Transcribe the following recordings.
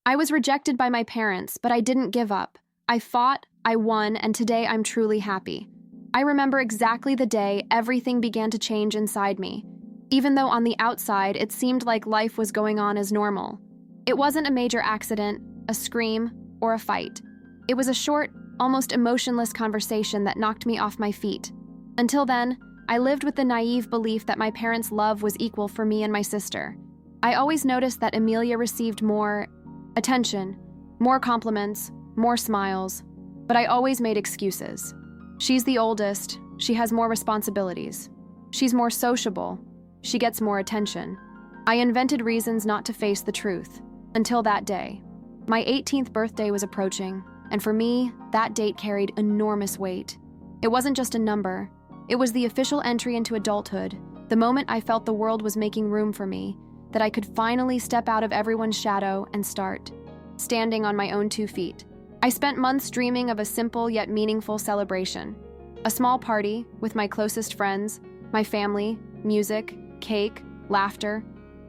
I was rejected by my parents, but I didn't give up. I fought, I won, and today I'm truly happy. I remember exactly the day everything began to change inside me, even though on the outside it seemed like life was going on as normal. It wasn't a major accident, a scream, or a fight. It was a short, almost emotionless conversation that knocked me off my feet. Until then, I lived with the naive belief that my parents' love was equal for me and my sister. I always noticed that Amelia received more attention, more compliments, more smiles, but I always made excuses. She's the oldest, she has more responsibilities. She's more sociable, she gets more attention. I invented reasons not to face the truth, until that day. My 18th birthday was approaching, and for me, that date carried enormous weight. It wasn't just a number, it was the official entry into adulthood, the moment I felt the world was making room for me, that I could finally step out of everyone's shadow and start standing on my own 2 feet. I spent months dreaming of a simple yet meaningful celebration. A small party with my closest friends, my family, music, cake, laughter.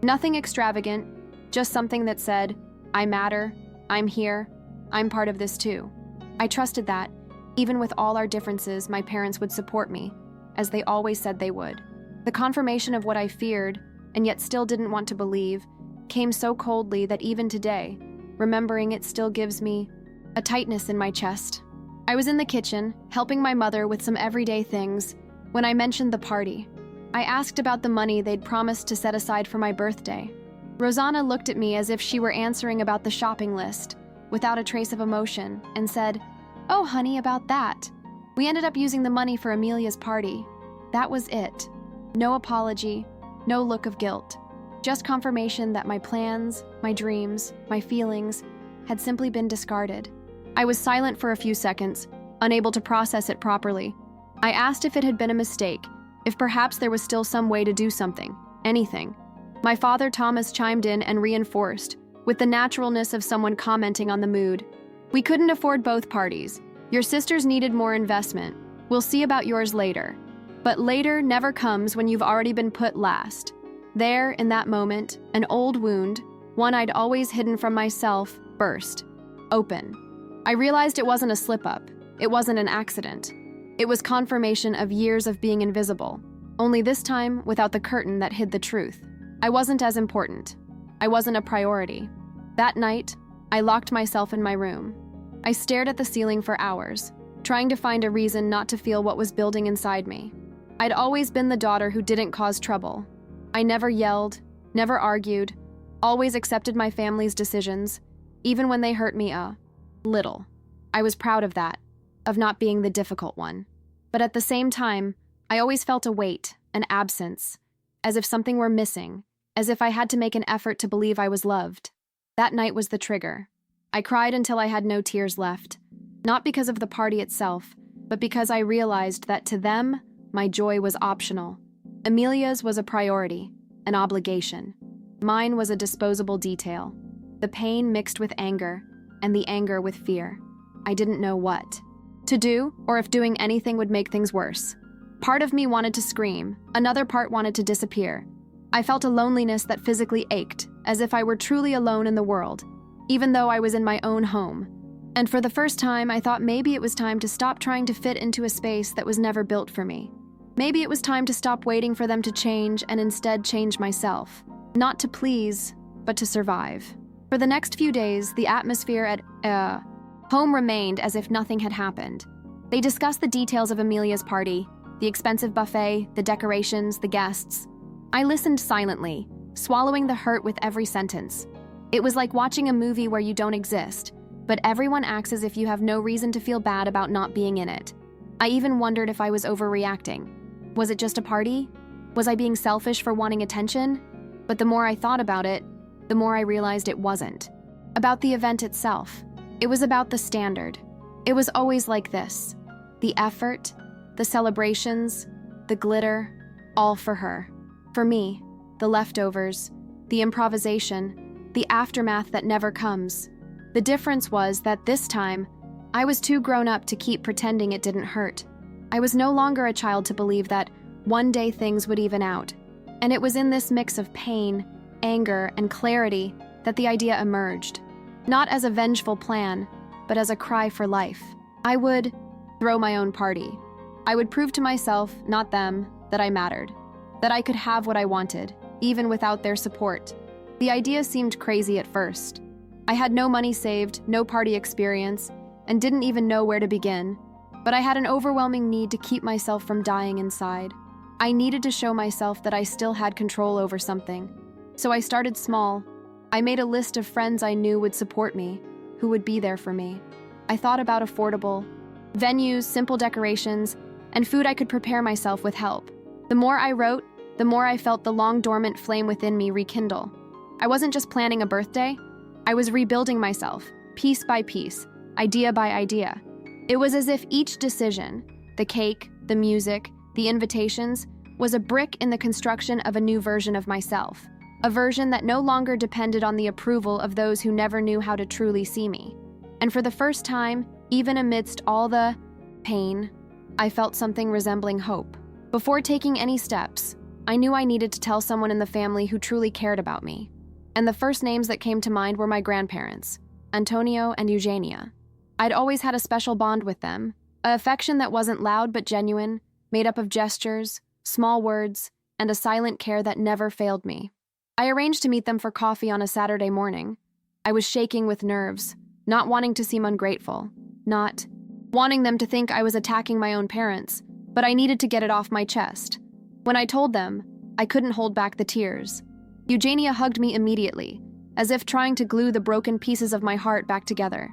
Nothing extravagant, just something that said, I matter, I'm here, I'm part of this too. I trusted that, even with all our differences, my parents would support me, as they always said they would. The confirmation of what I feared, and yet still didn't want to believe, came so coldly that even today, remembering it still gives me a tightness in my chest. I was in the kitchen, helping my mother with some everyday things, when I mentioned the party. I asked about the money they'd promised to set aside for my birthday. Rosanna looked at me as if she were answering about the shopping list, without a trace of emotion, and said, "Oh, honey, about that. We ended up using the money for Amelia's party." That was it. No apology, no look of guilt. Just confirmation that my plans, my dreams, my feelings had simply been discarded. I was silent for a few seconds, unable to process it properly. I asked if it had been a mistake, if perhaps there was still some way to do something, anything. My father, Thomas, chimed in and reinforced, with the naturalness of someone commenting on the mood. "We couldn't afford both parties. Your sisters needed more investment. We'll see about yours later." But later never comes when you've already been put last. There, in that moment, an old wound, one I'd always hidden from myself, burst open. I realized it wasn't a slip-up. It wasn't an accident. It was confirmation of years of being invisible, only this time without the curtain that hid the truth. I wasn't as important. I wasn't a priority. That night, I locked myself in my room. I stared at the ceiling for hours, trying to find a reason not to feel what was building inside me. I'd always been the daughter who didn't cause trouble. I never yelled, never argued, always accepted my family's decisions, even when they hurt me a little. I was proud of that, of not being the difficult one. But at the same time, I always felt a weight, an absence, as if something were missing, as if I had to make an effort to believe I was loved. That night was the trigger. I cried until I had no tears left, not because of the party itself, but because I realized that to them, my joy was optional. Amelia's was a priority, an obligation. Mine was a disposable detail. The pain mixed with anger, and the anger with fear. I didn't know what to do, or if doing anything would make things worse. Part of me wanted to scream, another part wanted to disappear. I felt a loneliness that physically ached, as if I were truly alone in the world, even though I was in my own home. And for the first time, I thought maybe it was time to stop trying to fit into a space that was never built for me. Maybe it was time to stop waiting for them to change and instead change myself. Not to please, but to survive. For the next few days, the atmosphere at home remained as if nothing had happened. They discussed the details of Amelia's party, the expensive buffet, the decorations, the guests. I listened silently, swallowing the hurt with every sentence. It was like watching a movie where you don't exist, but everyone acts as if you have no reason to feel bad about not being in it. I even wondered if I was overreacting. Was it just a party? Was I being selfish for wanting attention? But the more I thought about it, the more I realized it wasn't. About the event itself. It was about the standard. It was always like this. The effort, the celebrations, the glitter, all for her. For me, the leftovers, the improvisation, the aftermath that never comes. The difference was that this time, I was too grown up to keep pretending it didn't hurt. I was no longer a child to believe that one day things would even out. And it was in this mix of pain, anger, and clarity that the idea emerged. not as a vengeful plan, but as a cry for life. I would throw my own party. I would prove to myself, not them, that I mattered, that I could have what I wanted, even without their support. The idea seemed crazy at first. I had no money saved, no party experience, and didn't even know where to begin, but I had an overwhelming need to keep myself from dying inside. I needed to show myself that I still had control over something. So I started small. I made a list of friends I knew would support me, who would be there for me. I thought about affordable venues, simple decorations, and food I could prepare myself with help. The more I wrote, the more I felt the long dormant flame within me rekindle. I wasn't just planning a birthday, I was rebuilding myself, piece by piece, idea by idea. It was as if each decision, the cake, the music, the invitations, was a brick in the construction of a new version of myself, a version that no longer depended on the approval of those who never knew how to truly see me. And for the first time, even amidst all the pain, I felt something resembling hope. Before taking any steps, I knew I needed to tell someone in the family who truly cared about me. And the first names that came to mind were my grandparents, Antonio and Eugenia. I'd always had a special bond with them, an affection that wasn't loud but genuine, made up of gestures, small words, and a silent care that never failed me. I arranged to meet them for coffee on a Saturday morning. I was shaking with nerves, not wanting to seem ungrateful, not wanting them to think I was attacking my own parents, but I needed to get it off my chest. When I told them, I couldn't hold back the tears. Eugenia hugged me immediately, as if trying to glue the broken pieces of my heart back together.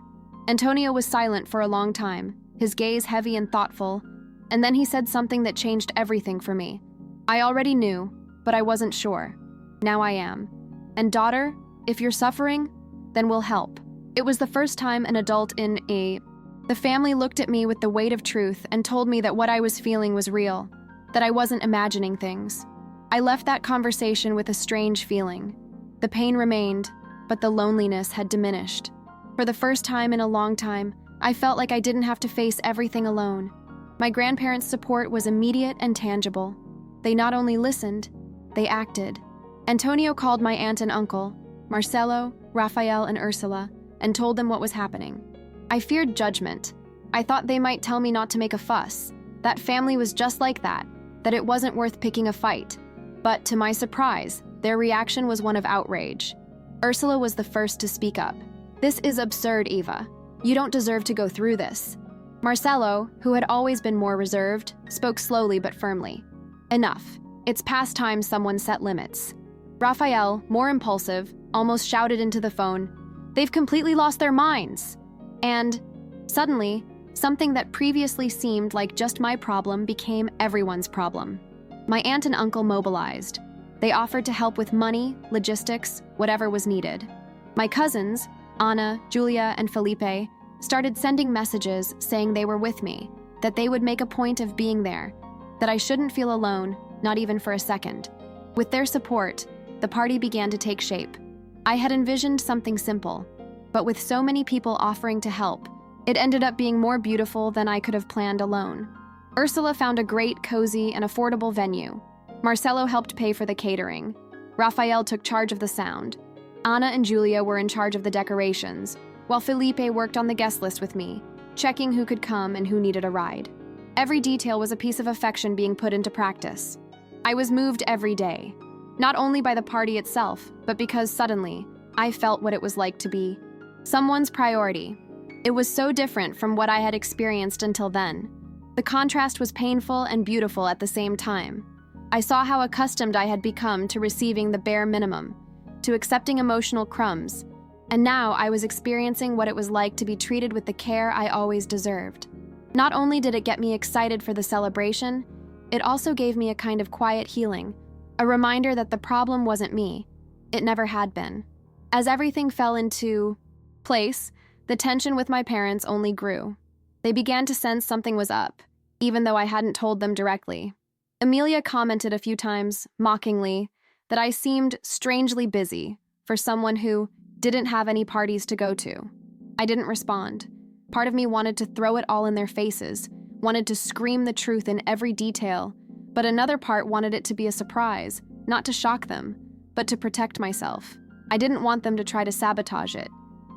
Antonio was silent for a long time, his gaze heavy and thoughtful, and then he said something that changed everything for me. I already knew, but I wasn't sure. Now I am. And daughter, if you're suffering, then we'll help. It was the first time an adult the family looked at me with the weight of truth and told me that what I was feeling was real, that I wasn't imagining things. I left that conversation with a strange feeling. The pain remained, but the loneliness had diminished. For the first time in a long time, I felt like I didn't have to face everything alone. My grandparents' support was immediate and tangible. They not only listened, they acted. Antonio called my aunt and uncle, Marcelo, Rafael, and Ursula, and told them what was happening. I feared judgment. I thought they might tell me not to make a fuss. That family was just like that it wasn't worth picking a fight. But to my surprise, their reaction was one of outrage. Ursula was the first to speak up. "This is absurd, Eva. You don't deserve to go through this." Marcelo, who had always been more reserved, spoke slowly but firmly. "Enough. It's past time someone set limits." Rafael, more impulsive, almost shouted into the phone, "They've completely lost their minds." And suddenly, something that previously seemed like just my problem became everyone's problem. My aunt and uncle mobilized. They offered to help with money, logistics, whatever was needed. My cousins, Anna, Julia, and Felipe, started sending messages saying they were with me, that they would make a point of being there, that I shouldn't feel alone, not even for a second. With their support, the party began to take shape. I had envisioned something simple, but with so many people offering to help, it ended up being more beautiful than I could have planned alone. Ursula found a great, cozy, and affordable venue. Marcelo helped pay for the catering. Rafael took charge of the sound. Anna and Julia were in charge of the decorations, while Felipe worked on the guest list with me, checking who could come and who needed a ride. Every detail was a piece of affection being put into practice. I was moved every day, not only by the party itself, but because suddenly, I felt what it was like to be someone's priority. It was so different from what I had experienced until then. The contrast was painful and beautiful at the same time. I saw how accustomed I had become to receiving the bare minimum, to accepting emotional crumbs, and now I was experiencing what it was like to be treated with the care I always deserved. Not only did it get me excited for the celebration, it also gave me a kind of quiet healing, a reminder that the problem wasn't me. It never had been. As everything fell into place, the tension with my parents only grew. They began to sense something was up, even though I hadn't told them directly. Amelia commented a few times, mockingly, that I seemed strangely busy for someone who didn't have any parties to go to. I didn't respond. Part of me wanted to throw it all in their faces, wanted to scream the truth in every detail, but another part wanted it to be a surprise, not to shock them, but to protect myself. I didn't want them to try to sabotage it.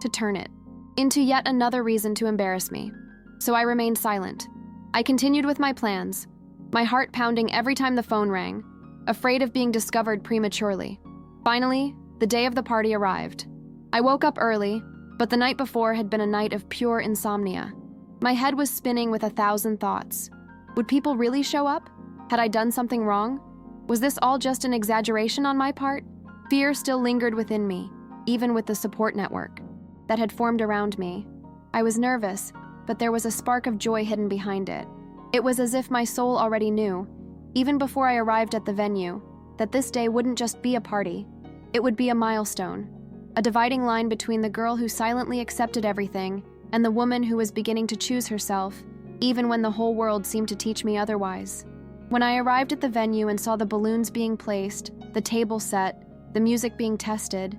to turn it into yet another reason to embarrass me. So I remained silent. I continued with my plans, my heart pounding every time the phone rang, afraid of being discovered prematurely. Finally, the day of the party arrived. I woke up early, but the night before had been a night of pure insomnia. My head was spinning with 1,000 thoughts. Would people really show up? Had I done something wrong? Was this all just an exaggeration on my part? Fear still lingered within me, even with the support network that had formed around me. I was nervous, but there was a spark of joy hidden behind it. It was as if my soul already knew, even before I arrived at the venue, that this day wouldn't just be a party. It would be a milestone, a dividing line between the girl who silently accepted everything and the woman who was beginning to choose herself, even when the whole world seemed to teach me otherwise. When I arrived at the venue and saw the balloons being placed, the table set, the music being tested,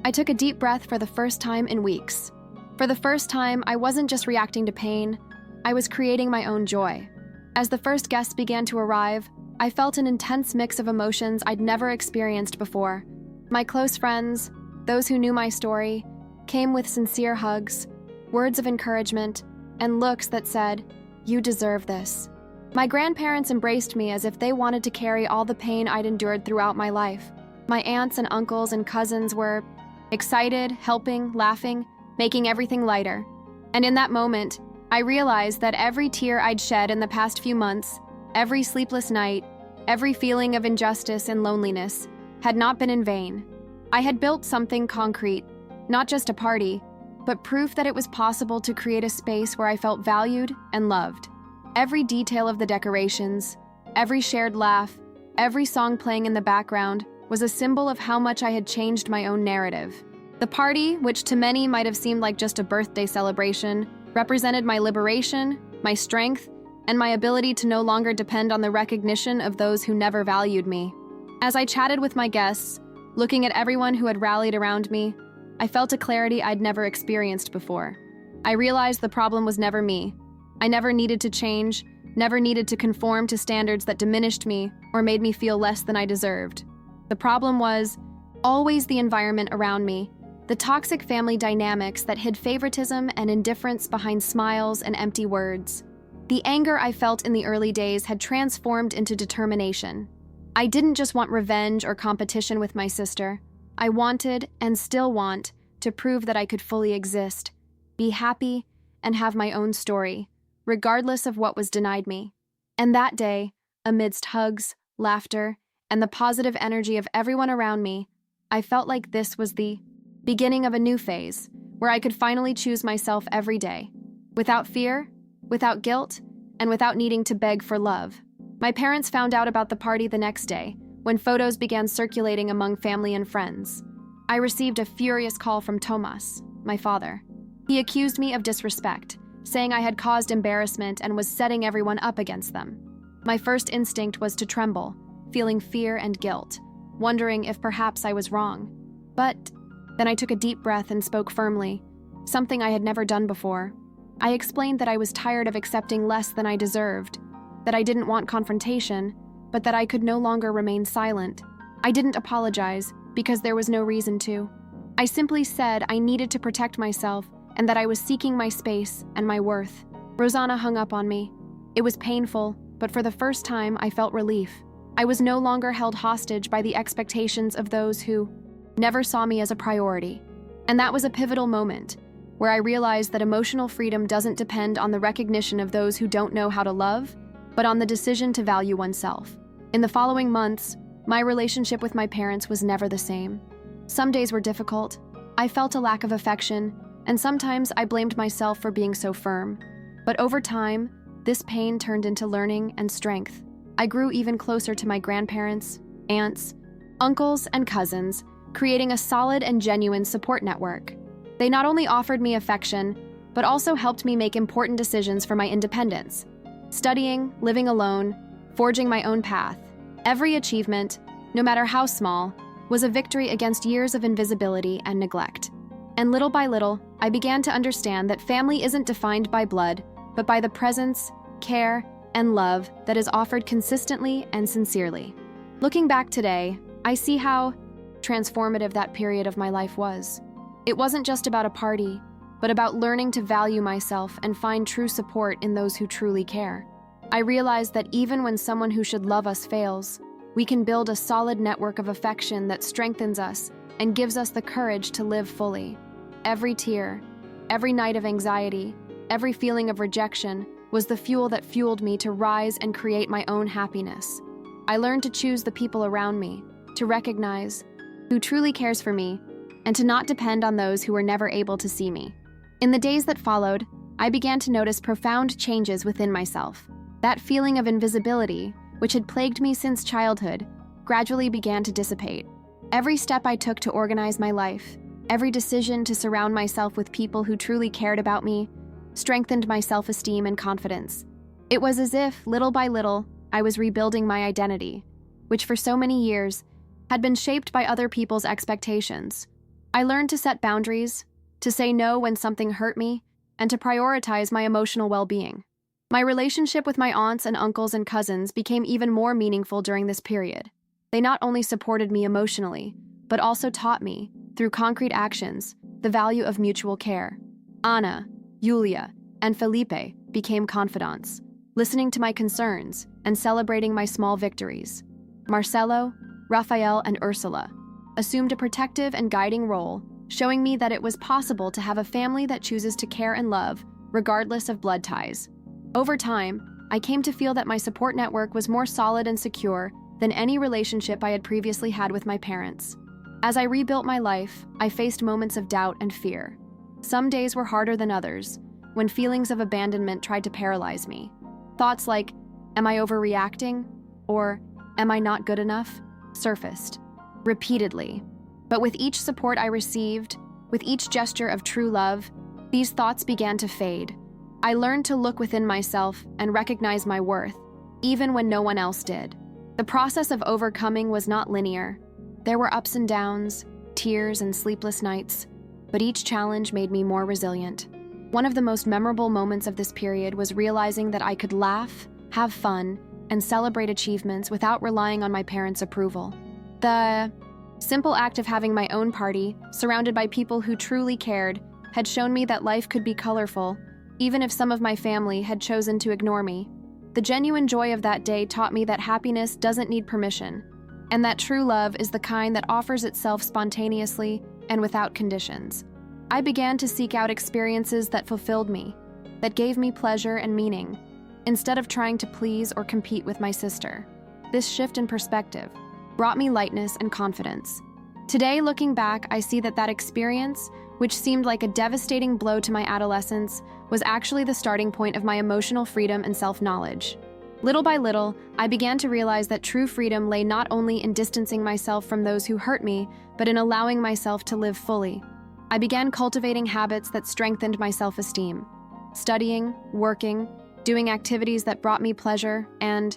I took a deep breath for the first time in weeks. For the first time, I wasn't just reacting to pain, I was creating my own joy. As the first guests began to arrive, I felt an intense mix of emotions I'd never experienced before. My close friends, those who knew my story, came with sincere hugs, words of encouragement, and looks that said, "You deserve this." My grandparents embraced me as if they wanted to carry all the pain I'd endured throughout my life. My aunts and uncles and cousins were excited, helping, laughing, making everything lighter. And in that moment, I realized that every tear I'd shed in the past few months, every sleepless night, every feeling of injustice and loneliness, had not been in vain. I had built something concrete, not just a party, but proof that it was possible to create a space where I felt valued and loved. Every detail of the decorations, every shared laugh, every song playing in the background was a symbol of how much I had changed my own narrative. The party, which to many might have seemed like just a birthday celebration, represented my liberation, my strength, and my ability to no longer depend on the recognition of those who never valued me. As I chatted with my guests, looking at everyone who had rallied around me, I felt a clarity I'd never experienced before. I realized the problem was never me. I never needed to change, never needed to conform to standards that diminished me or made me feel less than I deserved. The problem was always the environment around me, the toxic family dynamics that hid favoritism and indifference behind smiles and empty words. The anger I felt in the early days had transformed into determination. I didn't just want revenge or competition with my sister. I wanted, and still want, to prove that I could fully exist, be happy, and have my own story, regardless of what was denied me. And that day, amidst hugs, laughter, and the positive energy of everyone around me, I felt like this was the beginning of a new phase, where I could finally choose myself every day, without fear, without guilt, and without needing to beg for love. My parents found out about the party the next day, when photos began circulating among family and friends. I received a furious call from Tomas, my father. He accused me of disrespect, saying I had caused embarrassment and was setting everyone up against them. My first instinct was to tremble, feeling fear and guilt, wondering if perhaps I was wrong. But then I took a deep breath and spoke firmly, something I had never done before. I explained that I was tired of accepting less than I deserved, that I didn't want confrontation, but that I could no longer remain silent. I didn't apologize, because there was no reason to. I simply said I needed to protect myself and that I was seeking my space and my worth. Rosanna hung up on me. It was painful, but for the first time I felt relief. I was no longer held hostage by the expectations of those who never saw me as a priority. And that was a pivotal moment, where I realized that emotional freedom doesn't depend on the recognition of those who don't know how to love, but on the decision to value oneself. In the following months, my relationship with my parents was never the same. Some days were difficult. I felt a lack of affection, and sometimes I blamed myself for being so firm. But over time, this pain turned into learning and strength. I grew even closer to my grandparents, aunts, uncles, and cousins, creating a solid and genuine support network. They not only offered me affection, but also helped me make important decisions for my independence. Studying, living alone, forging my own path. Every achievement, no matter how small, was a victory against years of invisibility and neglect. And little by little, I began to understand that family isn't defined by blood, but by the presence, care, and love that is offered consistently and sincerely. Looking back today, I see how transformative that period of my life was. It wasn't just about a party, but about learning to value myself and find true support in those who truly care. I realized that even when someone who should love us fails, we can build a solid network of affection that strengthens us and gives us the courage to live fully. Every tear, every night of anxiety, every feeling of rejection was the fuel that fueled me to rise and create my own happiness. I learned to choose the people around me, to recognize who truly cares for me, and to not depend on those who were never able to see me. In the days that followed, I began to notice profound changes within myself. That feeling of invisibility, which had plagued me since childhood, gradually began to dissipate. Every step I took to organize my life, every decision to surround myself with people who truly cared about me, strengthened my self-esteem and confidence. It was as if, little by little, I was rebuilding my identity, which for so many years had been shaped by other people's expectations. I learned to set boundaries, to say no when something hurt me, and to prioritize my emotional well-being. My relationship with my aunts and uncles and cousins became even more meaningful during this period. They not only supported me emotionally, but also taught me, through concrete actions, the value of mutual care. Anna, Yulia, and Felipe became confidants, listening to my concerns and celebrating my small victories. Marcelo, Rafael, and Ursula assumed a protective and guiding role, showing me that it was possible to have a family that chooses to care and love, regardless of blood ties. Over time, I came to feel that my support network was more solid and secure than any relationship I had previously had with my parents. As I rebuilt my life, I faced moments of doubt and fear. Some days were harder than others, when feelings of abandonment tried to paralyze me. Thoughts like, am I overreacting? Or, am I not good enough? Surfaced, repeatedly. But with each support I received, with each gesture of true love, these thoughts began to fade. I learned to look within myself and recognize my worth, even when no one else did. The process of overcoming was not linear. There were ups and downs, tears and sleepless nights, but each challenge made me more resilient. One of the most memorable moments of this period was realizing that I could laugh, have fun, and celebrate achievements without relying on my parents' approval. The simple act of having my own party, surrounded by people who truly cared, had shown me that life could be colorful, even if some of my family had chosen to ignore me. The genuine joy of that day taught me that happiness doesn't need permission, and that true love is the kind that offers itself spontaneously and without conditions. I began to seek out experiences that fulfilled me, that gave me pleasure and meaning, instead of trying to please or compete with my sister. This shift in perspective brought me lightness and confidence. Today, looking back, I see that experience, which seemed like a devastating blow to my adolescence, was actually the starting point of my emotional freedom and self-knowledge. Little by little, I began to realize that true freedom lay not only in distancing myself from those who hurt me, but in allowing myself to live fully. I began cultivating habits that strengthened my self-esteem, studying, working, doing activities that brought me pleasure, and,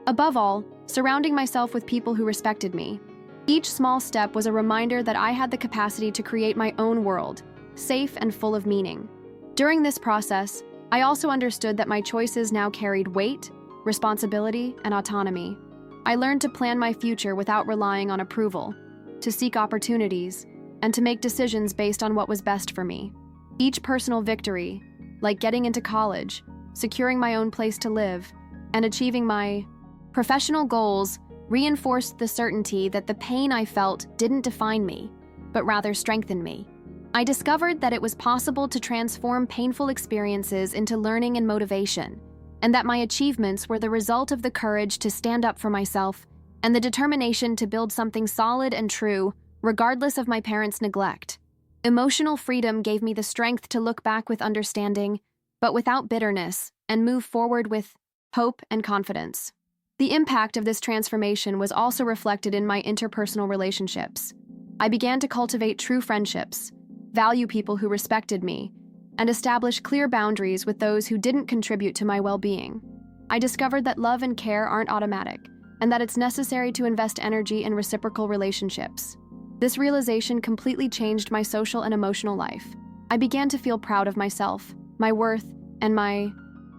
above all, surrounding myself with people who respected me. Each small step was a reminder that I had the capacity to create my own world, safe and full of meaning. During this process, I also understood that my choices now carried weight, responsibility, and autonomy. I learned to plan my future without relying on approval, to seek opportunities, and to make decisions based on what was best for me. Each personal victory, like getting into college, securing my own place to live, and achieving my professional goals, reinforced the certainty that the pain I felt didn't define me, but rather strengthened me. I discovered that it was possible to transform painful experiences into learning and motivation, and that my achievements were the result of the courage to stand up for myself and the determination to build something solid and true, regardless of my parents' neglect. Emotional freedom gave me the strength to look back with understanding, but without bitterness, and move forward with hope and confidence. The impact of this transformation was also reflected in my interpersonal relationships. I began to cultivate true friendships, value people who respected me, and establish clear boundaries with those who didn't contribute to my well-being. I discovered that love and care aren't automatic, and that it's necessary to invest energy in reciprocal relationships. This realization completely changed my social and emotional life. I began to feel proud of myself, my worth, and my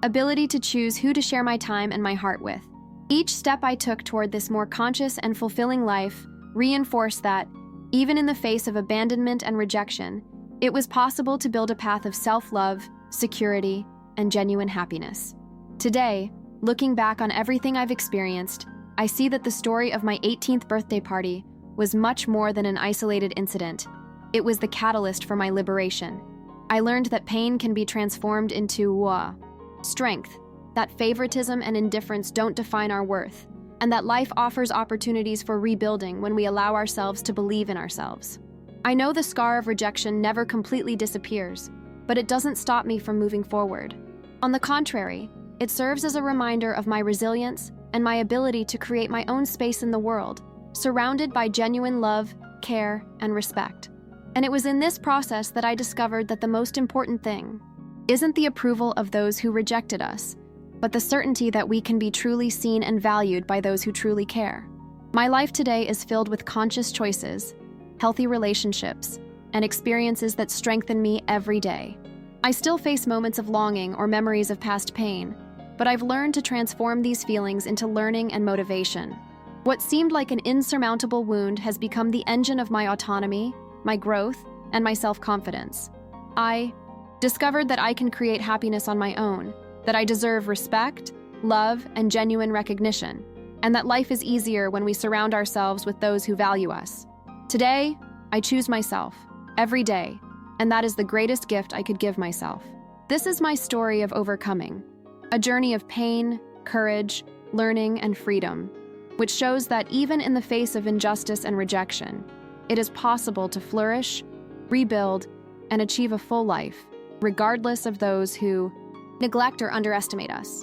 ability to choose who to share my time and my heart with. Each step I took toward this more conscious and fulfilling life reinforced that, even in the face of abandonment and rejection, It was possible to build a path of self-love, security, and genuine happiness. Today, looking back on everything I've experienced, I see that the story of my 18th birthday party was much more than an isolated incident. It was the catalyst for my liberation. I learned that pain can be transformed into strength, that favoritism and indifference don't define our worth, and that life offers opportunities for rebuilding when we allow ourselves to believe in ourselves. I know the scar of rejection never completely disappears, but it doesn't stop me from moving forward. On the contrary, it serves as a reminder of my resilience and my ability to create my own space in the world, surrounded by genuine love, care, and respect. And it was in this process that I discovered that the most important thing isn't the approval of those who rejected us, but the certainty that we can be truly seen and valued by those who truly care. My life today is filled with conscious choices, healthy relationships, and experiences that strengthen me every day. I still face moments of longing or memories of past pain, but I've learned to transform these feelings into learning and motivation. What seemed like an insurmountable wound has become the engine of my autonomy, my growth, and my self-confidence. I discovered that I can create happiness on my own, that I deserve respect, love, and genuine recognition, and that life is easier when we surround ourselves with those who value us. Today, I choose myself, every day, and that is the greatest gift I could give myself. This is my story of overcoming, a journey of pain, courage, learning, and freedom, which shows that even in the face of injustice and rejection, it is possible to flourish, rebuild, and achieve a full life, regardless of those who neglect or underestimate us.